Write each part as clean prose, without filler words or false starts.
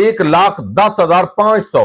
1,10,500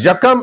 1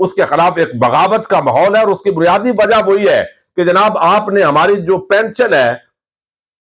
اس کے خلاف ایک بغاوت کا ماحول ہے، اور اس کی بنیادی وجہ وہی ہے کہ جناب آپ نے ہماری جو پینشن ہے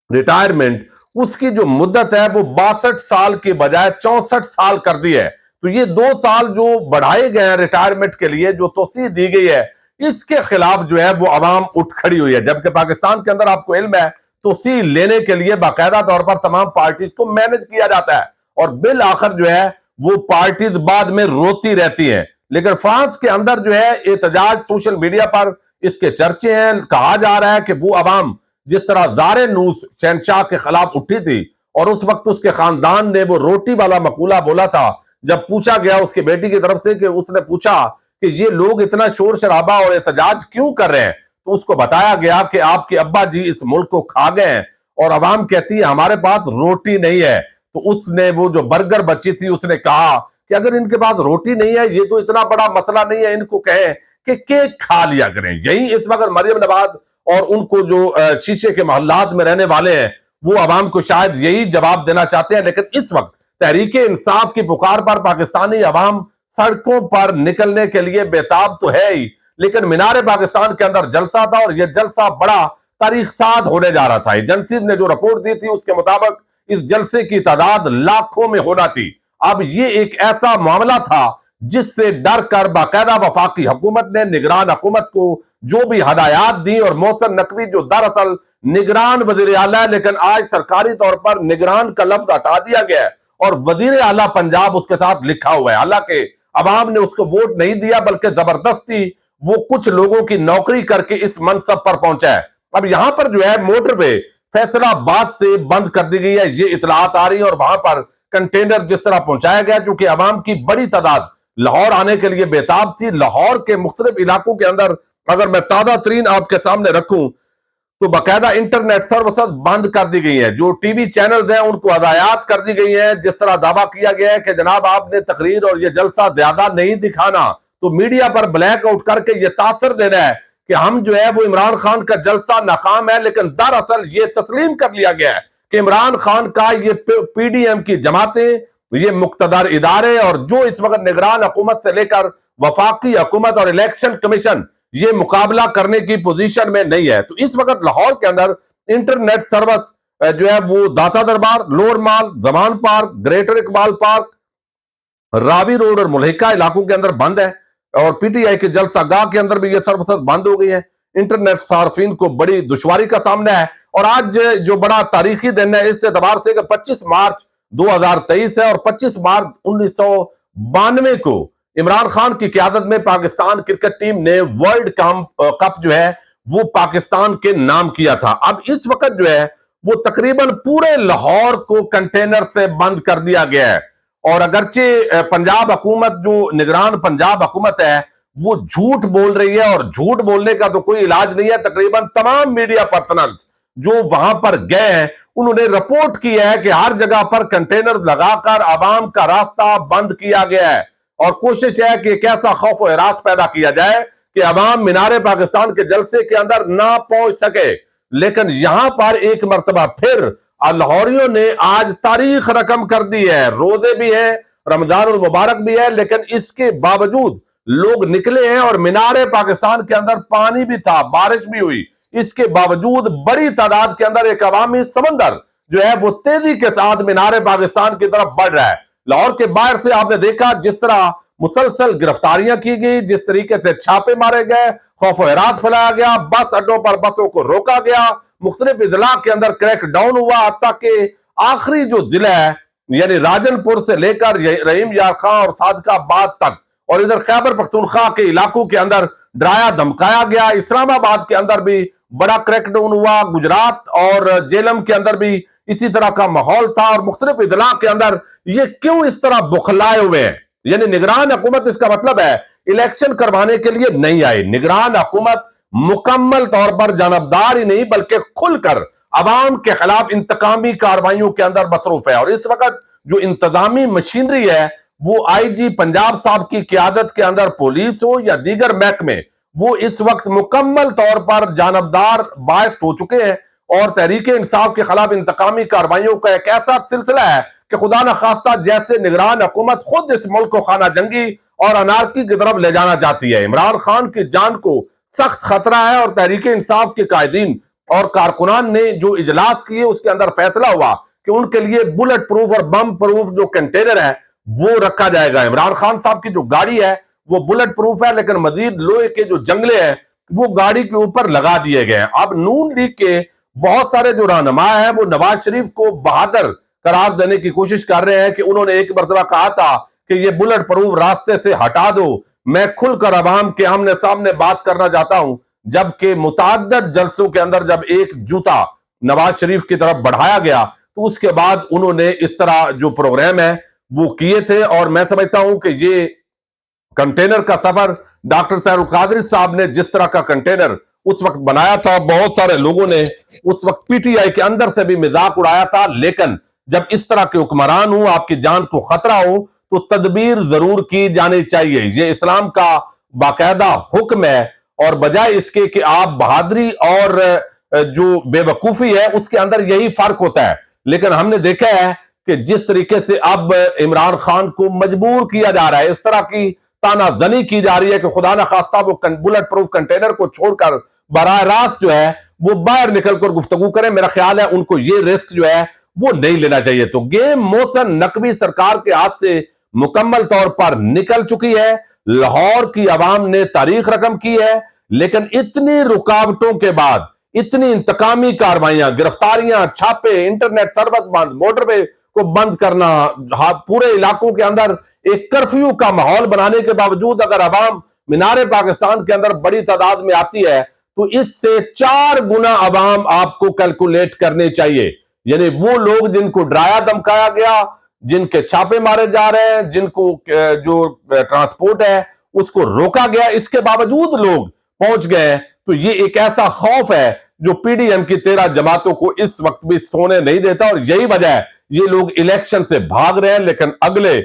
ریٹائرمنٹ، اس کی جو مدت ہے وہ 62 سال کی بجائے 64 سال کر دی ہے۔ تو یہ 2 سال جو بڑھائے گئے ہیں ریٹائرمنٹ کے لیے، جو توسیع دی گئی ہے، اس کے خلاف جو ہے وہ عوام اٹھ کھڑی ہوئی ہے، جبکہ پاکستان کے اندر آپ کو علم ہے توسیع لینے کے لیے باقاعدہ طور پر تمام پارٹیز کو مینج کیا جاتا ہے، اور بالآخر جو ہے وہ پارٹیز بعد میں روتی رہتی ہیں۔ لیکن فرانس کے اندر جو ہے احتجاج سوشل میڈیا پر اس کے چرچے ہیں، کہا جا رہا ہے کہ وہ عوام جس طرح زار نوس شہنشاہ کے خلاف اٹھی تھی، اور اس وقت اس کے خاندان نے وہ روٹی والا مقولہ بولا تھا، جب پوچھا گیا اس کی بیٹی کی طرف سے کہ اس نے پوچھا کہ یہ لوگ اتنا شور شرابہ اور احتجاج کیوں کر رہے ہیں، تو اس کو بتایا گیا کہ آپ کے ابا جی اس ملک کو کھا گئے ہیں، اور عوام کہتی ہے ہمارے پاس روٹی نہیں ہے۔ تو اس نے وہ جو برگر بچی تھی اس نے کہا کہ اگر ان کے پاس روٹی نہیں ہے یہ تو اتنا بڑا مسئلہ نہیں ہے، ان کو کہیں کہ کیک کھا لیا کریں۔ یہی اس وقت مریم نواز اور ان کو جو شیشے کے محلات میں رہنے والے ہیں وہ عوام کو شاید یہی جواب دینا چاہتے ہیں، لیکن اس وقت تحریک انصاف کی پکار پر پاکستانی عوام سڑکوں پر نکلنے کے لیے بےتاب تو ہے ہی، لیکن مینار پاکستان کے اندر جلسہ تھا، اور یہ جلسہ بڑا تاریخ ساز ہونے جا رہا تھا۔ ایجنسیز نے جو رپورٹ دی تھی اس کے مطابق اس جلسے کی تعداد لاکھوں میں ہونا تھی۔ اب یہ ایک ایسا معاملہ تھا جس سے ڈر کر باقاعدہ وفاقی حکومت نے نگران حکومت کو جو بھی ہدایات دی، اور محسن نقوی جو دراصل نگران وزیر اعلیٰ ہے لیکن آج سرکاری طور پر نگران کا لفظ ہٹا دیا گیا ہے، اور وزیر اعلیٰ پنجاب اس کے ساتھ لکھا ہوا ہے، حالانکہ عوام نے اس کو ووٹ نہیں دیا بلکہ زبردستی وہ کچھ لوگوں کی نوکری کر کے اس منصب پر پہنچا ہے۔ اب یہاں پر جو ہے موٹر وے فیصلہ آباد سے بند کر دی گئی ہے، یہ اطلاعات آ رہی ہیں، اور وہاں پر کنٹینر جس طرح پہنچایا گیا چونکہ عوام کی بڑی تعداد لاہور آنے کے لیے بےتاب تھی۔ لاہور کے مختلف علاقوں کے اندر اگر میں تازہ ترین آپ کے سامنے رکھوں تو باقاعدہ انٹرنیٹ سروسز بند کر دی گئی ہیں، جو ٹی وی چینلز ہیں ان کو ہدایات کر دی گئی ہیں، جس طرح دعویٰ کیا گیا ہے کہ جناب آپ نے تقریر اور یہ جلسہ زیادہ نہیں دکھانا، تو میڈیا پر بلیک آؤٹ کر کے یہ تاثر دینا ہے کہ ہم جو ہے وہ عمران خان کا جلسہ ناکام ہے، لیکن دراصل یہ تسلیم کر لیا گیا ہے کہ عمران خان کا یہ پی ڈی ایم کی جماعتیں، یہ مقتدر ادارے، اور جو اس وقت نگران حکومت سے لے کر وفاقی حکومت اور الیکشن کمیشن یہ مقابلہ کرنے کی پوزیشن میں نہیں ہے۔ تو اس وقت لاہور کے اندر انٹرنیٹ سروس جو ہے وہ داتا دربار، لور مال، زمان پارک، گریٹر اقبال پارک، راوی روڈ اور ملحقہ علاقوں کے اندر بند ہے، اور پی ٹی آئی کے جلسہ گاہ کے اندر بھی یہ سروسز بند ہو گئی ہیں۔ انٹرنیٹ صارفین کو بڑی دشواری کا سامنا ہے، اور آج جو بڑا تاریخی دن ہے اس اعتبار سے کہ 25 مارچ 2023 ہے، اور 25 مارچ 1992 کو عمران خان کی قیادت میں پاکستان کرکٹ ٹیم نے ورلڈ کپ جو ہے وہ پاکستان کے نام کیا تھا۔ اب اس وقت جو ہے وہ تقریباً پورے لاہور کو کنٹینر سے بند کر دیا گیا ہے، اور اگرچہ پنجاب حکومت جو نگران پنجاب حکومت ہے وہ جھوٹ بول رہی ہے، اور جھوٹ بولنے کا تو کوئی علاج نہیں ہے، تقریباً تمام میڈیا پرسنل جو وہاں پر گئے ہیں انہوں نے رپورٹ کیا ہے کہ ہر جگہ پر کنٹینر لگا کر عوام کا راستہ بند کیا گیا ہے، اور کوشش ہے کہ ایک ایسا خوف و ہراس پیدا کیا جائے کہ عوام مینار پاکستان کے جلسے کے اندر نہ پہنچ سکے۔ لیکن یہاں پر ایک مرتبہ پھر لاہوریوں نے آج تاریخ رقم کر دی ہے، روزے بھی ہیں، رمضان المبارک بھی ہے، لیکن اس کے باوجود لوگ نکلے ہیں، اور مینار پاکستان کے اندر پانی بھی تھا، بارش بھی ہوئی، اس کے باوجود بڑی تعداد کے اندر ایک عوامی سمندر جو ہے وہ تیزی کے ساتھ مینار پاکستان کی طرف بڑھ رہا ہے۔ لاہور کے باہر سے آپ نے دیکھا جس طرح مسلسل گرفتاریاں کی گئی، جس طریقے سے چھاپے مارے گئے، خوف و ہراس پھیلایا گیا، بس اڈوں پر بسوں کو روکا گیا، مختلف اضلاع کے اندر کریک ڈاؤن ہوا، حتیٰ کہ آخری جو ضلع ہے یعنی راجن پور سے لے کر رحیم یار خان اور صادقہ آباد تک، اور ادھر خیبر پختونخوا کے علاقوں کے اندر ڈرایا دھمکایا گیا۔ اسلام آباد کے اندر بھی بڑا کریک ڈاؤن ہوا، گجرات اور جیلم کے اندر بھی اسی طرح کا ماحول تھا، اور مختلف اضلاع کے اندر یہ کیوں اس طرح بخلائے ہوئے ہیں؟ یعنی نگران حکومت، اس کا مطلب ہے الیکشن کروانے کے لیے نہیں آئی، نگران حکومت مکمل طور پر جانبدار ہی نہیں بلکہ کھل کر عوام کے خلاف انتقامی کارروائیوں کے اندر مصروف ہے۔ اور اس وقت جو انتظامی مشینری ہے وہ آئی جی پنجاب صاحب کی قیادت کے اندر پولیس ہو یا دیگر محکمے، وہ اس وقت مکمل طور پر جانبدار باعث ہو چکے ہیں، اور تحریک انصاف کے خلاف انتقامی کارروائیوں کا ایک ایسا سلسلہ ہے کہ خدا نخواستہ جیسے نگران حکومت خود اس ملک کو خانہ جنگی اور انارکی کی طرف لے جانا چاہتی ہے۔ عمران خان کی جان کو سخت خطرہ ہے اور تحریک انصاف کے قائدین اور کارکنان نے جو اجلاس کیے اس کے اندر فیصلہ ہوا کہ ان کے لیے بلٹ پروف اور بم پروف جو کنٹینر ہے وہ رکھا جائے گا۔ عمران خان صاحب کی جو گاڑی ہے وہ بلٹ پروف ہے، لیکن مزید لوہے کے جو جنگلے ہیں وہ گاڑی کے اوپر لگا دیے گئے ہیں۔ اب نون لیگ کے بہت سارے جو رہنما ہیں وہ نواز شریف کو بہادر قرار دینے کی کوشش کر رہے ہیں کہ انہوں نے ایک مرتبہ کہا تھا کہ یہ بلٹ پروف راستے سے ہٹا دو، میں کھل کر عوام کے آمنے سامنے بات کرنا چاہتا ہوں۔ جبکہ متعدد جلسوں کے اندر جب ایک جوتا نواز شریف کی طرف بڑھایا گیا تو اس کے بعد انہوں نے اس طرح جو پروگرام ہے وہ کیے تھے، اور میں سمجھتا ہوں کہ یہ کنٹینر کا سفر ڈاکٹر سہیل القادری صاحب نے جس طرح کا کنٹینر اس وقت بنایا تھا، بہت سارے لوگوں نے اس وقت پی ٹی آئی کے اندر سے بھی مذاق اڑایا تھا، لیکن جب اس طرح کے حکمران ہوں، آپ کی جان کو خطرہ ہو تو تدبیر ضرور کی جانی چاہیے۔ یہ اسلام کا باقاعدہ حکم ہے، اور بجائے اس کے کہ آپ بہادری اور جو بے وقوفی ہے اس کے اندر یہی فرق ہوتا ہے۔ لیکن ہم نے دیکھا ہے کہ جس طریقے سے اب عمران خان کو مجبور کیا جا رہا ہے، اس طرح کی تانا زنی کی جا رہی ہے کہ خدا نہ خواستہ وہ بلٹ پروف کنٹینر کو چھوڑ کر براہ راست جو ہے وہ باہر نکل کر گفتگو کریں۔ میرا خیال ہے ان کو یہ رسک جو ہے وہ نہیں لینا چاہیے۔ تو گیم محسن نقوی سرکار کے ہاتھ سے مکمل طور پر نکل چکی ہے۔ لاہور کی عوام نے تاریخ رقم کی ہے، لیکن اتنی رکاوٹوں کے بعد، اتنی انتقامی کاروائیاں، گرفتاریاں، چھاپے، انٹرنیٹ سروس بند، موٹر وے کو بند کرنا، پورے علاقوں کے اندر ایک کرفیو کا ماحول بنانے کے باوجود اگر عوام مینار پاکستان کے اندر بڑی تعداد میں آتی ہے تو اس سے 4 گنا عوام آپ کو کیلکولیٹ کرنے چاہیے۔ یعنی وہ لوگ جن کو ڈرایا دھمکایا گیا، جن کے چھاپے مارے جا رہے ہیں، جن کو جو ٹرانسپورٹ ہے اس کو روکا گیا، اس کے باوجود لوگ پہنچ گئے، تو یہ ایک ایسا خوف ہے جو پی ڈی ایم کی 13 جماعتوں کو اس وقت بھی سونے نہیں دیتا، اور یہی وجہ ہے یہ لوگ الیکشن سے بھاگ رہے ہیں۔ لیکن اگلے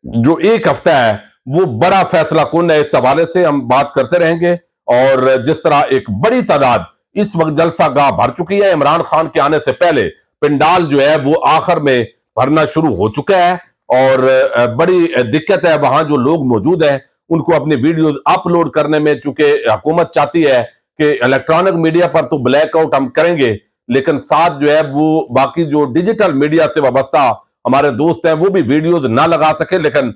جو ایک ہفتہ ہے وہ بڑا فیصلہ کن ہے، اس حوالے سے ہم بات کرتے رہیں گے۔ اور جس طرح ایک بڑی تعداد اس وقت جلسہ گاہ بھر چکی ہے، عمران خان کے آنے سے پہلے پنڈال جو ہے وہ آخر میں بھرنا شروع ہو چکا ہے، اور بڑی دقت ہے وہاں جو لوگ موجود ہیں ان کو اپنی ویڈیوز اپلوڈ کرنے میں، چونکہ حکومت چاہتی ہے کہ الیکٹرانک میڈیا پر تو بلیک آؤٹ ہم کریں گے، لیکن ساتھ جو ہے وہ باقی جو ڈیجیٹل میڈیا سے وابستہ ہمارے دوست ہیں وہ بھی ویڈیوز نہ لگا سکے۔ لیکن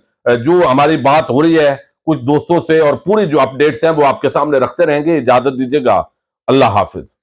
جو ہماری بات ہو رہی ہے کچھ دوستوں سے اور پوری جو اپڈیٹس ہیں وہ آپ کے سامنے رکھتے رہیں گے۔ اجازت دیجیے گا، اللہ حافظ۔